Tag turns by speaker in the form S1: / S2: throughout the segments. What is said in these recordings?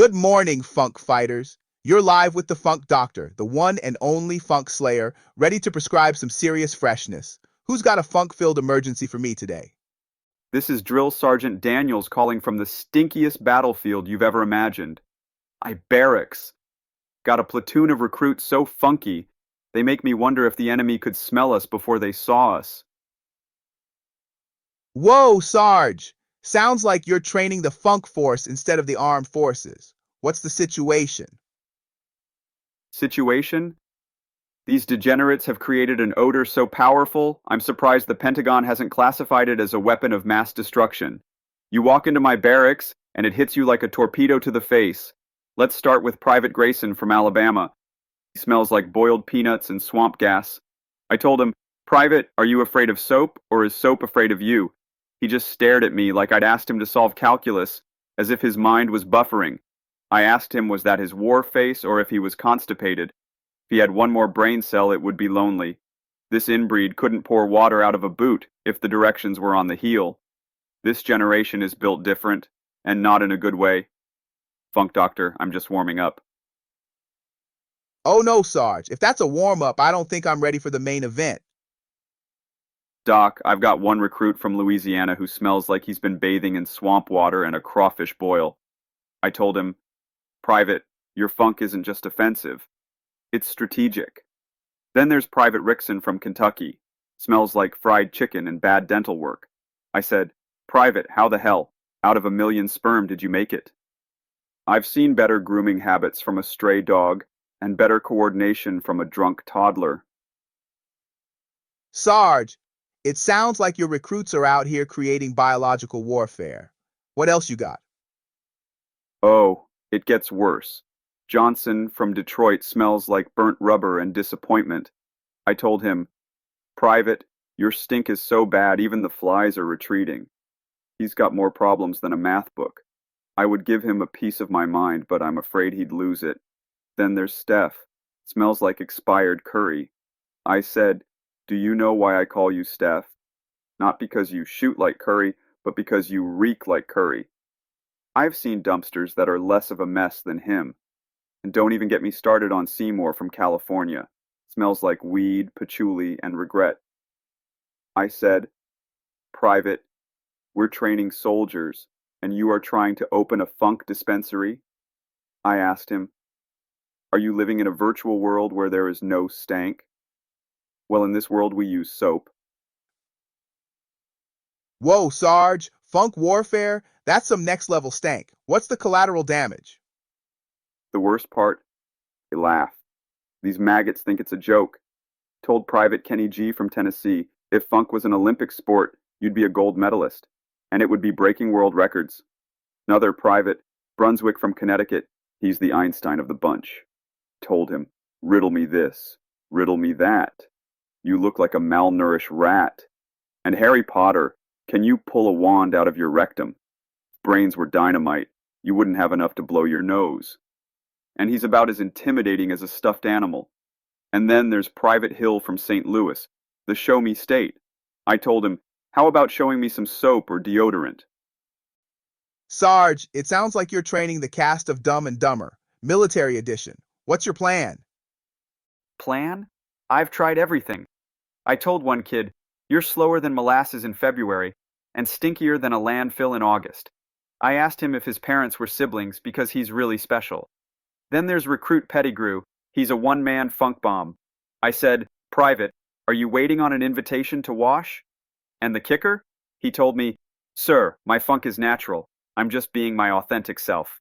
S1: Good morning, Funk Fighters. You're live with the Funk Doctor, the one and only Funk Slayer, ready to prescribe some serious freshness. Who's got a funk-filled emergency for me today?
S2: This is Drill Sergeant Daniels calling from the stinkiest battlefield you've ever imagined. Barracks. Got a platoon of recruits so funky, they make me wonder if the enemy could smell us before they saw us.
S1: Whoa, Sarge! Sounds like you're training the Funk Force instead of the armed forces. What's the situation?
S2: Situation? These degenerates have created an odor so powerful, I'm surprised the Pentagon hasn't classified it as a weapon of mass destruction. You walk into my barracks, and it hits you like a torpedo to the face. Let's start with Private Grayson from Alabama. He smells like boiled peanuts and swamp gas. I told him, "Private, are you afraid of soap, or is soap afraid of you?" He just stared at me like I'd asked him to solve calculus, as if his mind was buffering. I asked him was that his war face or if he was constipated. If he had one more brain cell, it would be lonely. This inbreed couldn't pour water out of a boot if the directions were on the heel. This generation is built different, and not in a good way. Funk Doctor, I'm just warming up.
S1: Oh no, Sarge. If that's a warm-up, I don't think I'm ready for the main event.
S2: Doc, I've got one recruit from Louisiana who smells like he's been bathing in swamp water and a crawfish boil. I told him, "Private, your funk isn't just offensive. It's strategic." Then there's Private Rickson from Kentucky. Smells like fried chicken and bad dental work. I said, "Private, how the hell, out of 1,000,000 sperm did you make it?" I've seen better grooming habits from a stray dog and better coordination from a drunk toddler.
S1: Sarge, it sounds like your recruits are out here creating biological warfare. What else you got?
S2: Oh, it gets worse. Johnson from Detroit smells like burnt rubber and disappointment. I told him, "Private, your stink is so bad even the flies are retreating." He's got more problems than a math book. I would give him a piece of my mind, but I'm afraid he'd lose it. Then there's Steph. Smells like expired curry. I said, "Do you know why I call you Steph? Not because you shoot like curry, but because you reek like curry." I've seen dumpsters that are less of a mess than him. And don't even get me started on Seymour from California. Smells like weed, patchouli, and regret. I said, "Private, we're training soldiers, and you are trying to open a funk dispensary?" I asked him, "Are you living in a virtual world where there is no stank?" "Well, in this world we use soap."
S1: Whoa, Sarge, funk warfare? That's some next-level stank. What's the collateral damage?
S2: The worst part? They laugh. These maggots think it's a joke. Told Private Kenny G from Tennessee, if funk was an Olympic sport, you'd be a gold medalist, and it would be breaking world records. Another Private, Brunswick from Connecticut, he's the Einstein of the bunch. Told him, "Riddle me this, riddle me that. You look like a malnourished rat. And Harry Potter, can you pull a wand out of your rectum? If brains were dynamite, you wouldn't have enough to blow your nose." And he's about as intimidating as a stuffed animal. And then there's Private Hill from St. Louis, the show me state. I told him, "How about showing me some soap or deodorant?"
S1: Sarge, it sounds like you're training the cast of Dumb and Dumber, military edition. What's your plan?
S2: Plan? I've tried everything. I told one kid, "You're slower than molasses in February and stinkier than a landfill in August." I asked him if his parents were siblings because he's really special. Then there's Recruit Pettigrew. He's a one-man funk bomb. I said, "Private, are you waiting on an invitation to wash?" And the kicker? He told me, "Sir, my funk is natural. I'm just being my authentic self."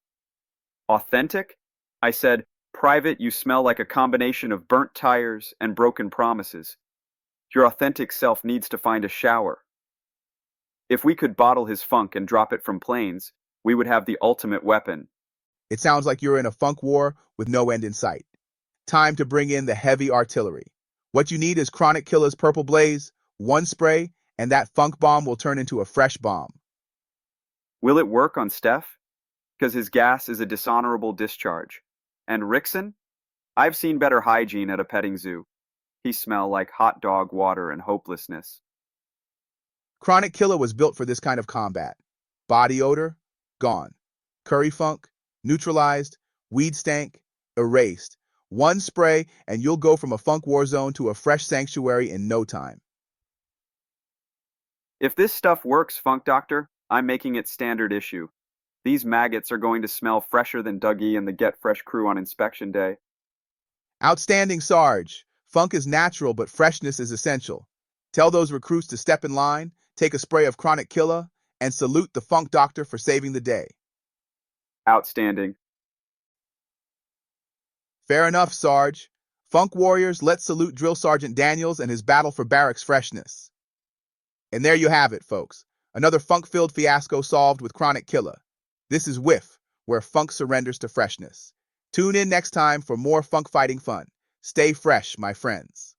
S2: Authentic? I said, "Private, you smell like a combination of burnt tires and broken promises. Your authentic self needs to find a shower." If we could bottle his funk and drop it from planes, we would have the ultimate weapon.
S1: It sounds like you're in a funk war with no end in sight. Time to bring in the heavy artillery. What you need is Chronic Killa's Purple Blaze, one spray, and that funk bomb will turn into a fresh bomb.
S2: Will it work on Steph? Because his gas is a dishonorable discharge. And Rickson? I've seen better hygiene at a petting zoo. He smells like hot dog water and hopelessness.
S1: Chronic Killa was built for this kind of combat. Body odor? Gone. Curry funk? Neutralized, weed stank, erased. One spray and you'll go from a funk war zone to a fresh sanctuary in no time.
S2: If this stuff works, Funk Doctor, I'm making it standard issue. These maggots are going to smell fresher than Dougie and the Get Fresh crew on inspection day.
S1: Outstanding, Sarge. Funk is natural, but freshness is essential. Tell those recruits to step in line, take a spray of Chronic Killa, and salute the Funk Doctor for saving the day.
S2: Outstanding.
S1: Fair enough, Sarge. Funk Warriors, let's salute Drill Sergeant Daniels and his battle for barracks freshness. And there you have it, folks. Another funk-filled fiasco solved with Chronic Killa. This is Whiff, where funk surrenders to freshness. Tune in next time for more funk fighting fun. Stay fresh, my friends.